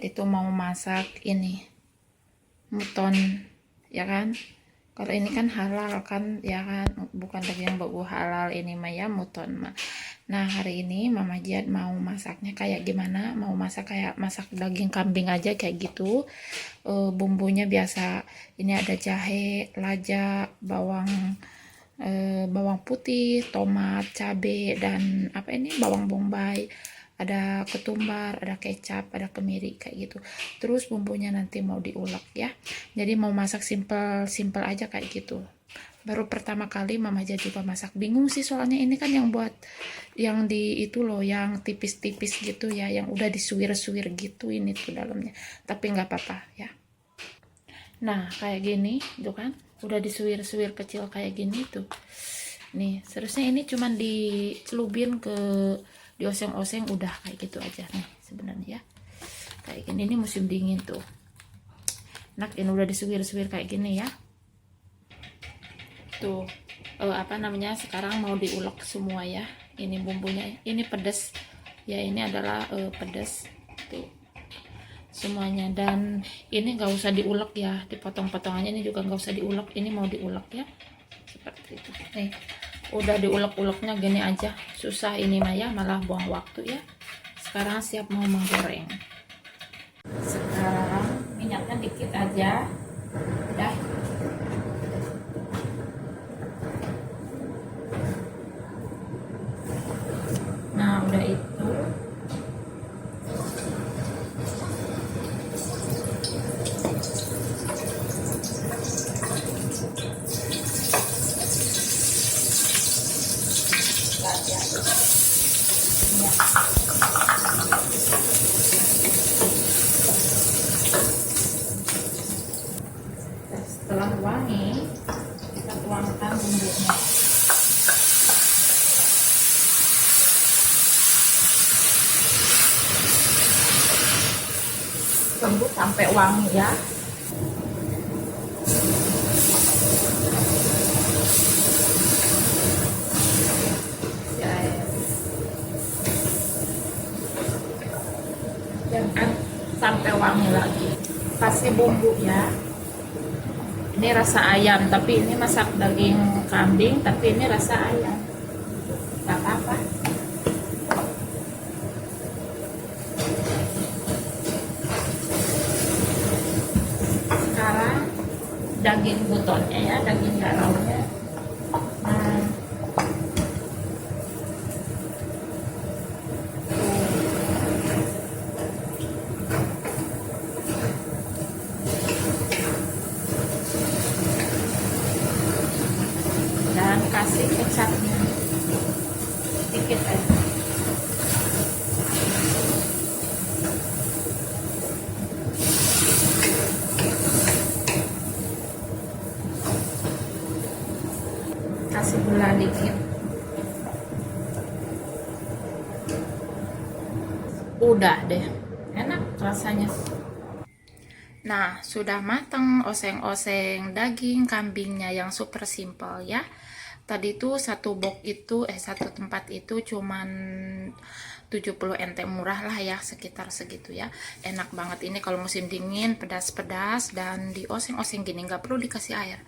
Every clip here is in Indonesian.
itu mau masak ini muton, ya kan? Kalau ini kan halal kan, ya kan? Bukan daging beku, halal ini mah ya, muton mah. Nah, hari ini Mama Jihad mau masaknya kayak gimana? Mau masak kayak masak daging kambing aja kayak gitu. Bumbunya biasa. Ini ada jahe, lada, bawang putih, tomat, cabe, dan apa ini, bawang bombay, ada ketumbar, ada kecap, ada kemiri kayak gitu. Terus bumbunya nanti mau diulek ya. Jadi mau masak simple aja kayak gitu. Baru pertama kali Mama Jihad juga masak. Bingung sih soalnya ini kan yang buat yang di itu loh, yang tipis-tipis gitu ya, yang udah disuir-suir gitu ini tuh dalamnya. Tapi nggak apa-apa ya. Nah, kayak gini tuh kan, udah disuir-suir kecil kayak gini tuh. Nih, seharusnya ini cuman dicelupin ke dioseng-oseng udah kayak gitu aja nih sebenarnya ya. Kayak gini, ini musim dingin tuh. Nah, ini udah disuir-suir kayak gini ya. Tuh, apa namanya? Sekarang mau diulek semua ya. Ini bumbunya, ini pedas. Ya, ini adalah pedas. Tuh. Semuanya, dan ini nggak usah diulek ya, dipotong-potongannya ini juga nggak usah diulek, ini mau diulek ya seperti itu nih. Udah diulek-uleknya gini aja, susah ini mah ya, malah buang waktu ya. Sekarang siap mau menggoreng. Sekarang minyaknya dikit aja udah. Nah, udah itu setelah wangi kita tuangkan bumbunya. Tunggu sampai wangi ya. Jangan sampai wangi lagi. Kasih bumbu ya. Ini rasa ayam, tapi ini masak daging kambing, tapi ini rasa ayam. Gak apa-apa. Sekarang daging butonnya ya, daging garaunya. Nah, dan kasih kecapnya sedikit aja. Kasih gula dikit. Udah deh, enak rasanya. Nah, sudah matang oseng-oseng daging kambingnya yang super simple ya. Tadi tuh satu box itu satu tempat itu cuman 70 nt, murah lah ya, sekitar segitu ya. Enak banget ini kalau musim dingin, pedas-pedas dan dioseng-oseng gini, nggak perlu dikasih air.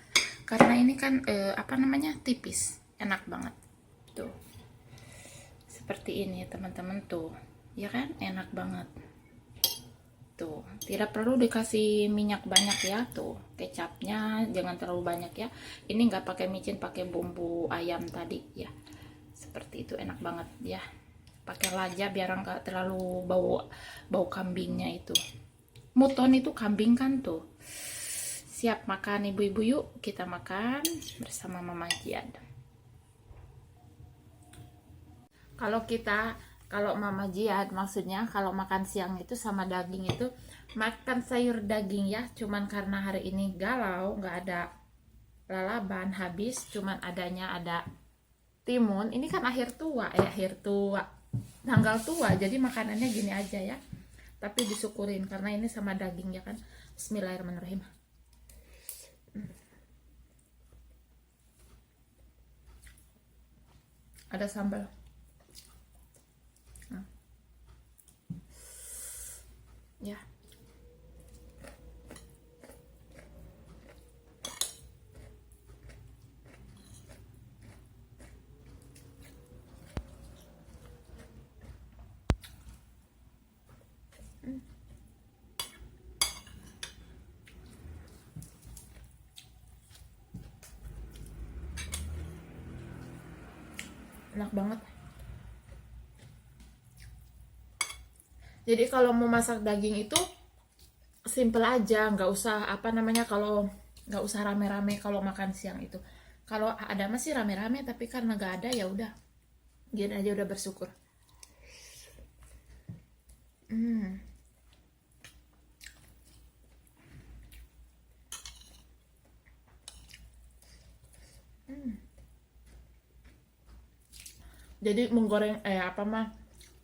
Karena ini kan apa namanya? Tipis. Enak banget. Tuh. Seperti ini teman-teman tuh. Ya kan? Enak banget. Tuh, tidak perlu dikasih minyak banyak ya. Tuh, kecapnya jangan terlalu banyak ya. Ini nggak pakai micin, pakai bumbu ayam tadi ya. Seperti itu, enak banget ya. Pakai lada biar nggak terlalu bau kambingnya itu. Muton itu kambing kan tuh. Siap makan ibu-ibu, yuk kita makan bersama Mama Jihad. Kalau Mama Jihad maksudnya kalau makan siang itu sama daging itu makan sayur daging ya, cuman karena hari ini galau nggak ada lalaban habis, cuman ada timun. Ini kan akhir tua tanggal tua, jadi makanannya gini aja ya, tapi disyukurin karena ini sama daging ya kan. Bismillahirrahmanirrahim. Ada sambal. Ya, enak banget. Jadi kalau mau masak daging itu simple aja, nggak usah apa namanya, kalau nggak usah rame-rame kalau makan siang itu. Kalau ada masih rame-rame, tapi karena nggak ada ya udah, gini aja udah bersyukur. Hmm. Jadi menggoreng apa mah,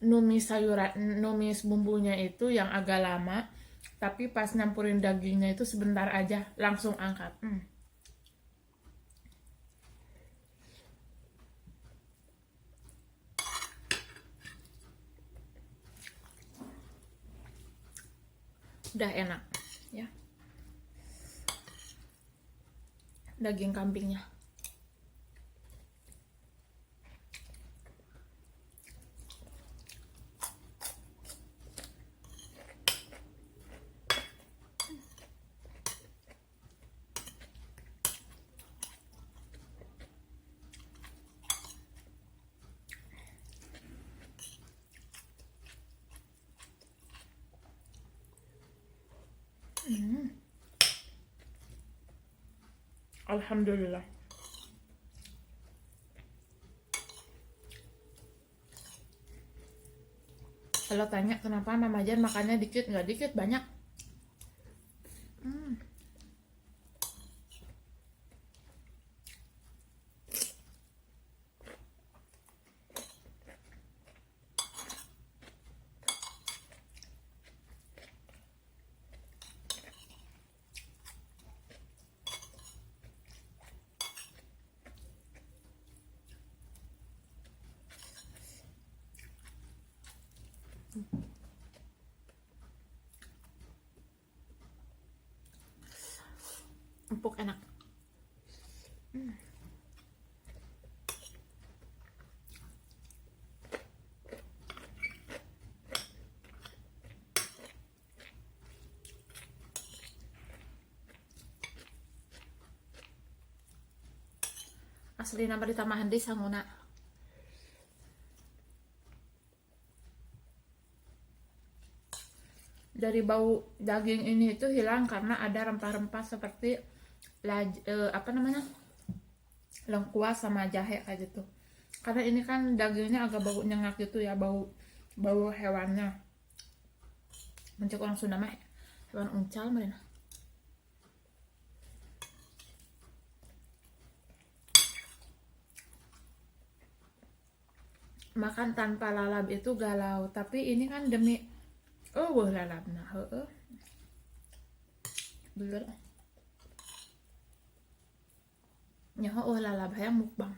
numis sayuran, numis bumbunya itu yang agak lama, tapi pas nyampurin dagingnya itu sebentar aja langsung angkat. Udah enak ya daging kambingnya. Alhamdulillah. Kalau tanya kenapa Mama Jan makannya dikit, nggak dikit, banyak. Empuk, enak. Asli nama ditamahan di sanguna. Dari bau daging ini itu hilang karena ada rempah-rempah seperti apa namanya, lengkuas sama jahe kayak gitu. Karena ini kan dagingnya agak bau nyengat gitu ya, bau hewannya. Mencek orang Sunda mah hewan uncal mana. Makan tanpa lalap itu galau, tapi ini kan demi lalap nah bener nyaho lalap hayang mukbang.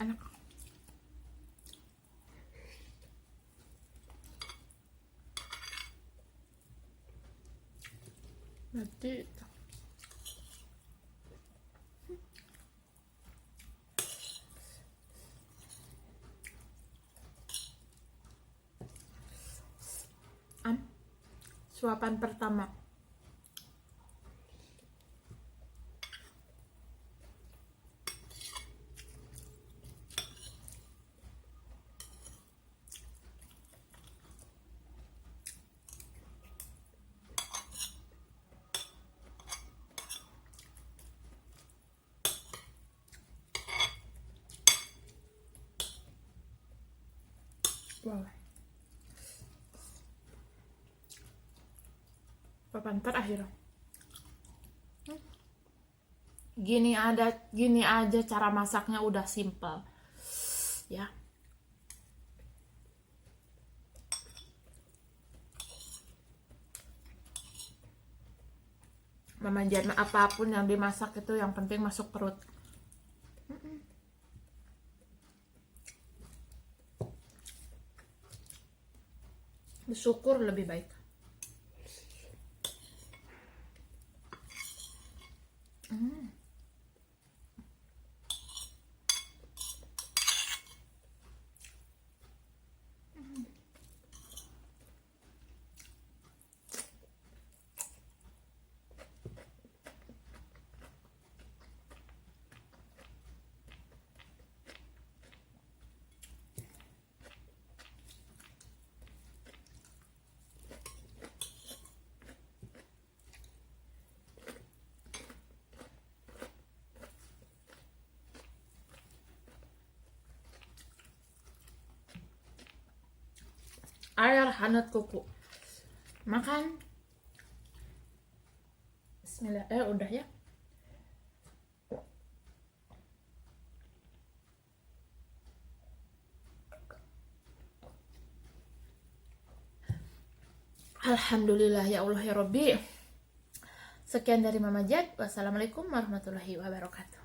Enak. Berarti suapan pertama. Wow. Papan terakhir. Gini aja cara masaknya udah simple. Ya. Mama Jan apapun yang dimasak itu yang penting masuk perut. Bersyukur lebih baik. air hangat kuku. Makan. Bismillah. Udah ya. Alhamdulillah ya Allah ya Rabbi. Sekian dari Mama Jad. Wassalamualaikum warahmatullahi wabarakatuh.